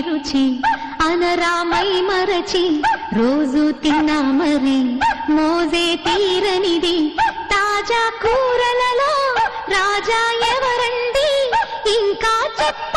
రుచి అనరామై మరచి రోజు తిన్నా మరి మోజే తీరనిది తాజా కూరలలో రాజా ఎవరండి ఇంకా చెప్ప